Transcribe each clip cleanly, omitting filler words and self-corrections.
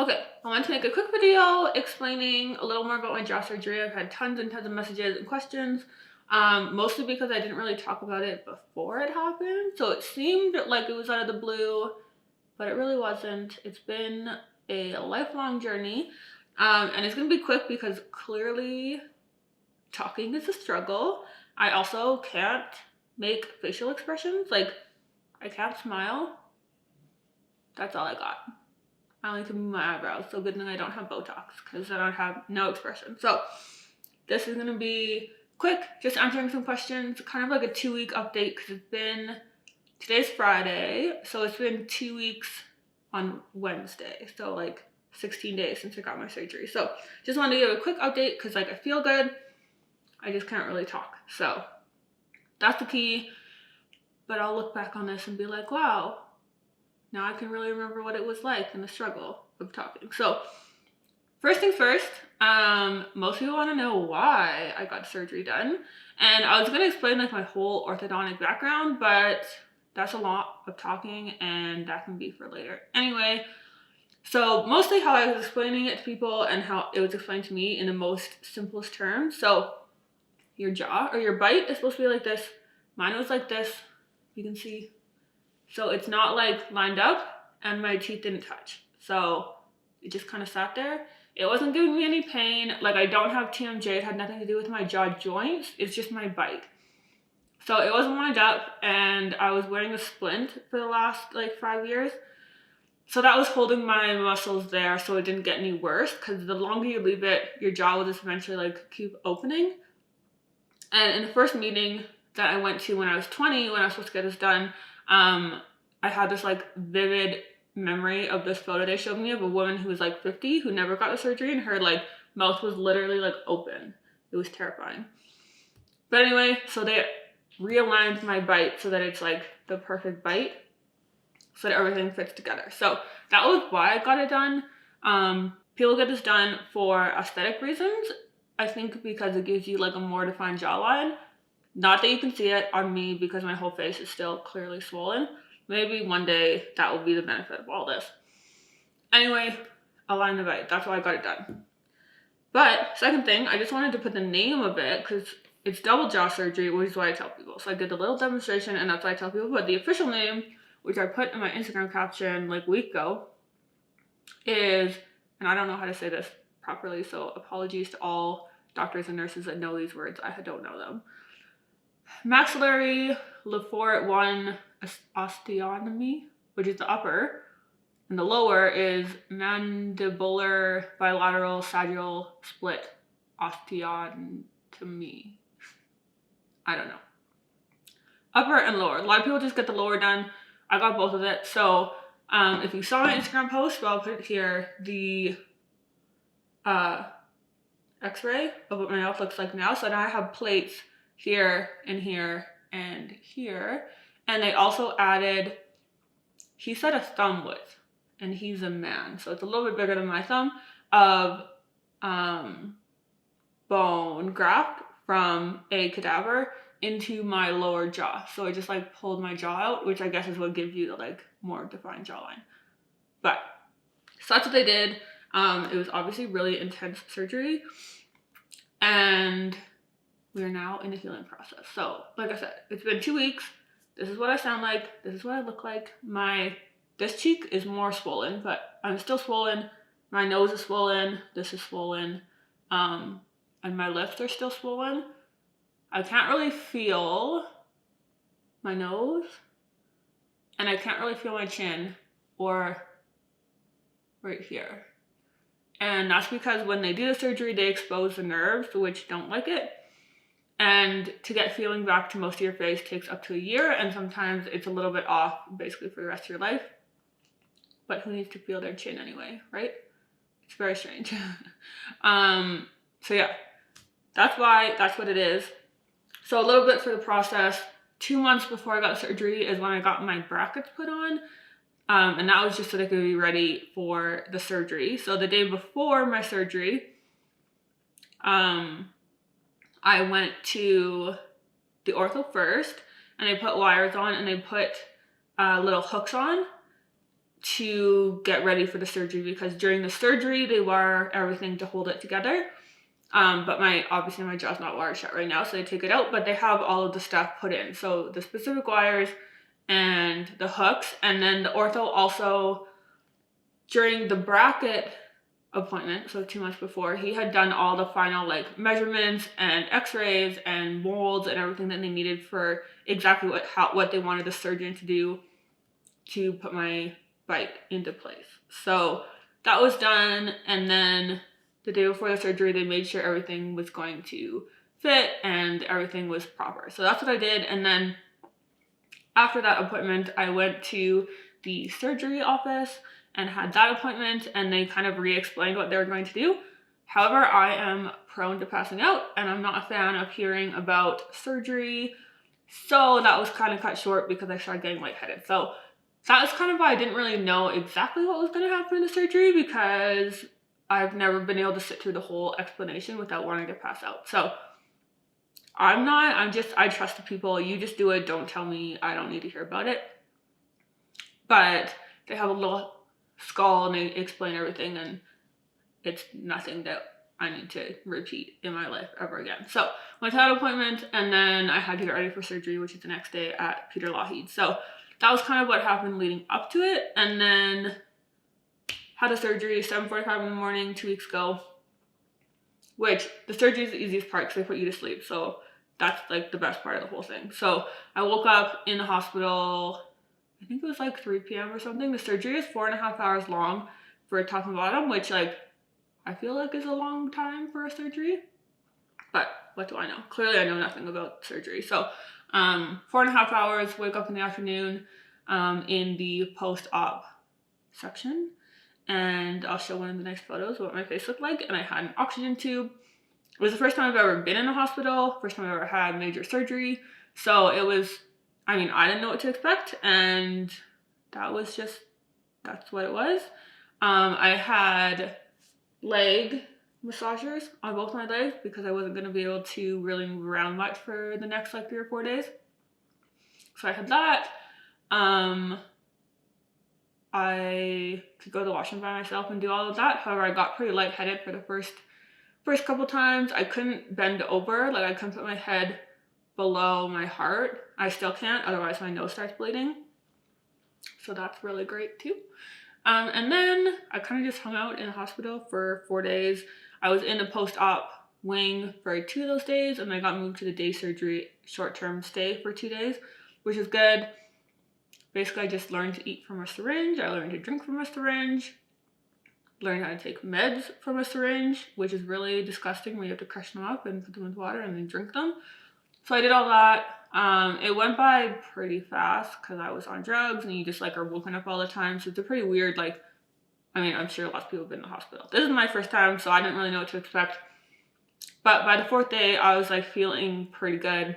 Okay, I want to make a quick video explaining a little more about my jaw surgery. I've had tons and tons of messages and questions, mostly because I didn't really talk about it before it happened. So it seemed like it was out of the blue, but it really wasn't. It's been a lifelong journey, and it's going to be quick because clearly talking is a struggle. I also can't make facial expressions. Like, I can't smile. That's all I got. I only can move my eyebrows, so good thing I don't have Botox because then I'd have no expression. So this is gonna be quick, just answering some questions, kind of like a 2-week update because today's Friday, so it's been 2 weeks on Wednesday. So like 16 days since I got my surgery. So just wanted to give a quick update because like I feel good, I just can't really talk. So that's the key, but I'll look back on this and be like, wow, now I can really remember what it was like in the struggle of talking. So first things first, most people want to know why I got surgery done. And I was going to explain like my whole orthodontic background, but that's a lot of talking and that can be for later. Anyway, so mostly how I was explaining it to people and how it was explained to me in the most simplest terms. So your jaw or your bite is supposed to be like this. Mine was like this, you can see. So it's not like lined up and my teeth didn't touch. So it just kind of sat there. It wasn't giving me any pain. Like I don't have TMJ. It had nothing to do with my jaw joints. It's just my bite. So it wasn't lined up and I was wearing a splint for the last like 5 years. So that was holding my muscles there so it didn't get any worse because the longer you leave it, your jaw will just eventually like keep opening. And in the first meeting that I went to when I was 20, when I was supposed to get this done, I had this like vivid memory of this photo they showed me of a woman who was like 50 who never got the surgery and her like mouth was literally like open. It was terrifying. But anyway, so they realigned my bite so that it's like the perfect bite so that everything fits together. So that was why I got it done. People get this done for aesthetic reasons. I think because it gives you like a more defined jawline. Not that you can see it on me because my whole face is still clearly swollen. Maybe one day that will be the benefit of all this. Anyway, align the bite. That's why I got it done. But second thing, I just wanted to put the name of it because it's double jaw surgery, which is what I tell people. So I did a little demonstration and that's what I tell people. But the official name, which I put in my Instagram caption like a week ago, is, and I don't know how to say this properly, so apologies to all doctors and nurses that know these words. I don't know them. Maxillary Lefort 1 osteotomy, which is the upper, and the lower is mandibular bilateral sagittal split osteotomy. I don't know. Upper and lower. A lot of people just get the lower done. I got both of it. So if you saw my Instagram post, well, I'll put it here, the x-ray of what my mouth looks like now. So now I have plates here and here and here. And they also added, he said a thumb width, and he's a man, so it's a little bit bigger than my thumb, of bone graft from a cadaver into my lower jaw. So I just like pulled my jaw out, which I guess is what gives you the like more defined jawline. But so that's what they did. It was obviously really intense surgery, and we are now in the healing process. So like I said, it's been 2 weeks. This is what I sound like. This is what I look like. This cheek is more swollen, but I'm still swollen. My nose is swollen. This is swollen. And my lips are still swollen. I can't really feel my nose. And I can't really feel my chin or right here. And that's because when they do the surgery, they expose the nerves, which don't like it. And to get feeling back to most of your face takes up to a year, and sometimes it's a little bit off basically for the rest of your life. But who needs to feel their chin anyway, right? It's very strange. So yeah, that's what it is. So a little bit for the process. 2 months before I got surgery is when I got my brackets put on. And that was just so they could be ready for the surgery. So the day before my surgery, I went to the ortho first, and they put wires on and they put little hooks on to get ready for the surgery, because during the surgery they wire everything to hold it together. But obviously my jaw's not wired shut right now, so they take it out, but they have all of the stuff put in. So the specific wires and the hooks, and then the ortho also, during the bracket appointment, so 2 months before, he had done all the final like measurements and x-rays and molds and everything that they needed for exactly what they wanted the surgeon to do to put my bite into place. So that was done, and then the day before the surgery, they made sure everything was going to fit and everything was proper. So that's what I did. And then after that appointment, I went to the surgery office and had that appointment, and they kind of re-explained what they were going to do. However, I am prone to passing out, and I'm not a fan of hearing about surgery. So that was kind of cut short because I started getting lightheaded. So that was kind of why I didn't really know exactly what was going to happen in the surgery, because I've never been able to sit through the whole explanation without wanting to pass out. So I trust the people. You just do it. Don't tell me. I don't need to hear about it. But they have a little skull and they explain everything, and it's nothing that I need to repeat in my life ever again. So went to that appointment, and then I had to get ready for surgery, which is the next day at Peter Lougheed. So that was kind of what happened leading up to it. And then had a surgery 7:45 in the morning 2 weeks ago, which the surgery is the easiest part because they put you to sleep. So that's like the best part of the whole thing. So I woke up in the hospital, I think it was like 3 p.m. or something. The surgery is 4.5 hours long for a top and bottom, which like I feel like is a long time for a surgery. But what do I know? Clearly I know nothing about surgery. So 4.5 hours, wake up in the afternoon in the post-op section. And I'll show one of the next photos what my face looked like. And I had an oxygen tube. It was the first time I've ever been in a hospital, first time I've ever had major surgery. So it was, I didn't know what to expect, and that's what it was. I had leg massagers on both my legs because I wasn't going to be able to really move around much for the next like 3 or 4 days. So I had that. I could go to the washroom by myself and do all of that. However, I got pretty lightheaded for the first couple times. I couldn't bend over, like I couldn't put my head below my heart. I still can't, otherwise my nose starts bleeding. So that's really great too. And then I kind of just hung out in the hospital for 4 days. I was in the post-op wing for 2 of those days, and I got moved to the day surgery short-term stay for 2 days, which is good. Basically, I just learned to eat from a syringe. I learned to drink from a syringe. Learned how to take meds from a syringe, which is really disgusting when you have to crush them up and put them with water and then drink them. So I did all that. It went by pretty fast because I was on drugs, and you just like are woken up all the time. So it's a pretty weird, like, I'm sure lots of people have been in the hospital. This is my first time, so I didn't really know what to expect. But by the 4th day, I was like feeling pretty good.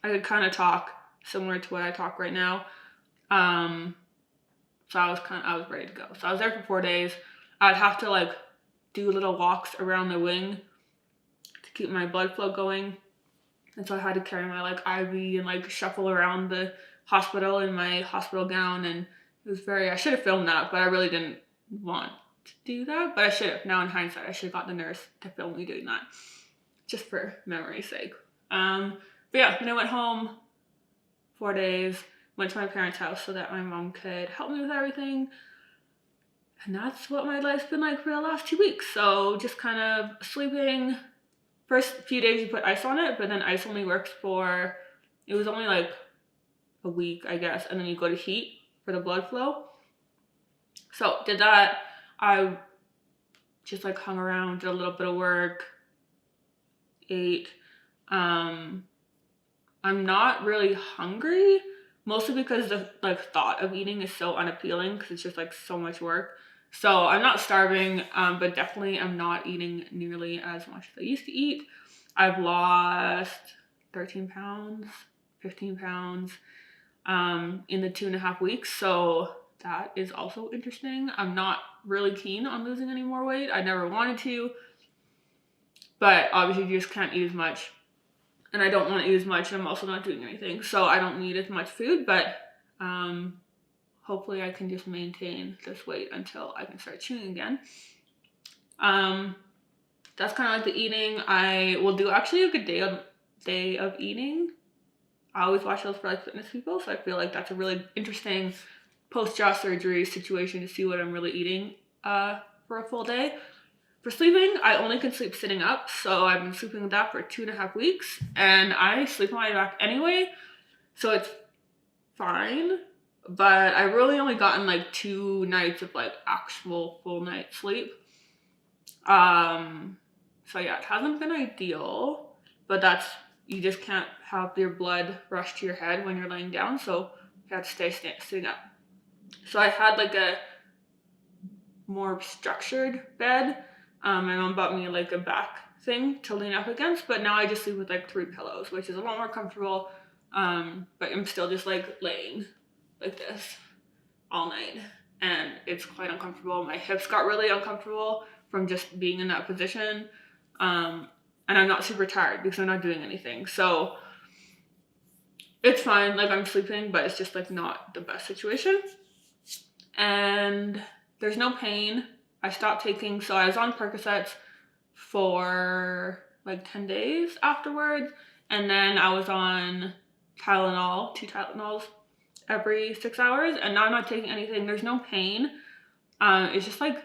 I could kind of talk similar to what I talk right now. So I was ready to go. So I was there for 4 days. I'd have to like do little walks around the wing to keep my blood flow going. And so I had to carry my like IV and like shuffle around the hospital in my hospital gown. And it was I should have filmed that, but I really didn't want to do that. But I should have. Now in hindsight, I should have got the nurse to film me doing that, just for memory's sake. But yeah, then I went home 4 days. Went to my parents' house so that my mom could help me with everything. And that's what my life's been like for the last 2 weeks. So just kind of sleeping. First few days you put ice on it, but then ice only works for, it was only like a week, I guess. And then you go to heat for the blood flow. So did that. I just like hung around, did a little bit of work, ate. I'm not really hungry. Mostly because the like thought of eating is so unappealing because it's just like so much work. So I'm not starving, but definitely I'm not eating nearly as much as I used to eat. I've lost 13 pounds, 15 pounds in the 2.5 weeks. So that is also interesting. I'm not really keen on losing any more weight. I never wanted to, but obviously you just can't eat as much. And I don't want to eat as much, and I'm also not doing anything. So I don't need as much food, but hopefully I can just maintain this weight until I can start chewing again. That's kind of like the eating. I will do actually a good day of eating. I always watch those for like fitness people, so I feel like that's a really interesting post-jaw surgery situation to see what I'm really eating for a full day. For sleeping, I only can sleep sitting up, so I've been sleeping with that for 2.5 weeks, and I sleep on my back anyway, so it's fine. But I really only gotten like 2 nights of like actual full night sleep. So yeah, it hasn't been ideal, but that's, you just can't have your blood rush to your head when you're laying down, so you have to stay sitting up. So I had like a more structured bed. My mom bought me like a back thing to lean up against, but now I just sleep with like 3 pillows, which is a lot more comfortable. But I'm still just like laying like this all night, and it's quite uncomfortable. My hips got really uncomfortable from just being in that position. And I'm not super tired because I'm not doing anything. So it's fine, like I'm sleeping, but it's just like not the best situation. And there's no pain. I stopped taking, so I was on Percocets for like 10 days afterwards. And then I was on Tylenol, 2 Tylenols every 6 hours. And now I'm not taking anything. There's no pain. It's just like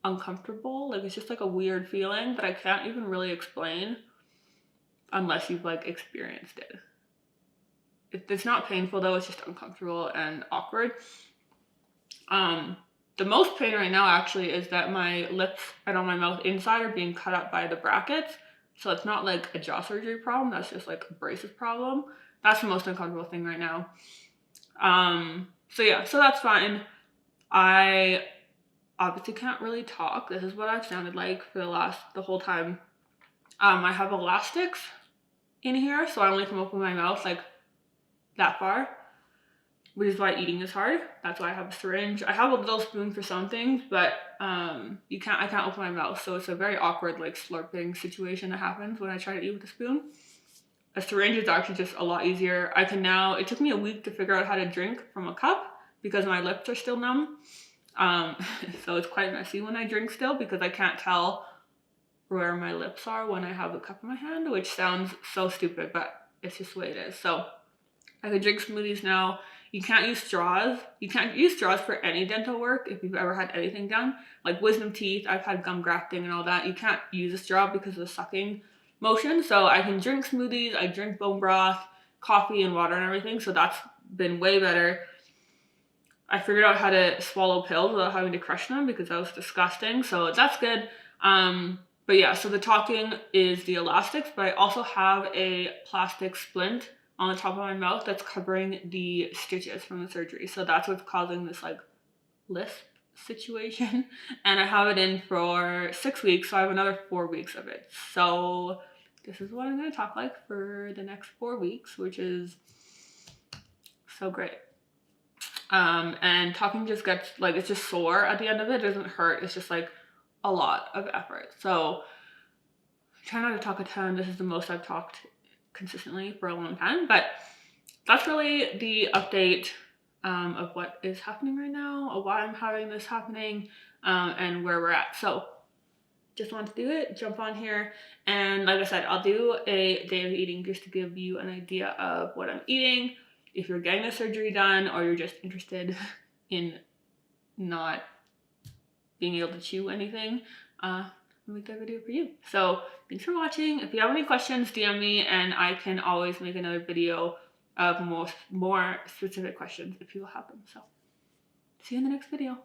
uncomfortable. Like it's just like a weird feeling that I can't even really explain unless you've like experienced it. It's not painful though, it's just uncomfortable and awkward. The most pain right now actually is that my lips and on my mouth inside are being cut up by the brackets. So it's not like a jaw surgery problem, that's just like a braces problem. That's the most uncomfortable thing right now. So yeah, so that's fine. I obviously can't really talk. This is what I've sounded like for the whole time. I have elastics in here, so I only can open my mouth like that far, which is why eating is hard. That's why I have a syringe. I have a little spoon for some things, but I can't open my mouth, so it's a very awkward like slurping situation that happens when I try to eat with a spoon. A syringe is actually just a lot easier. It took me a week to figure out how to drink from a cup because my lips are still numb. So it's quite messy when I drink still because I can't tell where my lips are when I have a cup in my hand, which sounds so stupid, but it's just the way it is. So I can drink smoothies now. You can't use straws. You can't use straws for any dental work if you've ever had anything done. Like wisdom teeth, I've had gum grafting and all that. You can't use a straw because of the sucking motion. So I can drink smoothies, I drink bone broth, coffee and water and everything. So that's been way better. I figured out how to swallow pills without having to crush them because that was disgusting. So that's good. But yeah, so the talking is the elastics, but I also have a plastic splint on the top of my mouth that's covering the stitches from the surgery. So that's what's causing this like lisp situation. And I have it in for 6 weeks, so I have another 4 weeks of it. So this is what I'm gonna talk like for the next 4 weeks, which is so great. And talking just gets like, it's just sore at the end of it. It doesn't hurt, it's just like a lot of effort. So try not to talk a ton. This is the most I've talked consistently for a long time, but that's really the update of what is happening right now, of why I'm having this happening, and where we're at. So just wanted to do it, jump on here, and like I said, I'll do a day of eating just to give you an idea of what I'm eating. If you're getting the surgery done or you're just interested in not being able to chew anything, I'll make that video for you. So thanks for watching. If you have any questions, DM me and I can always make another video of more specific questions if people have them. So see you in the next video.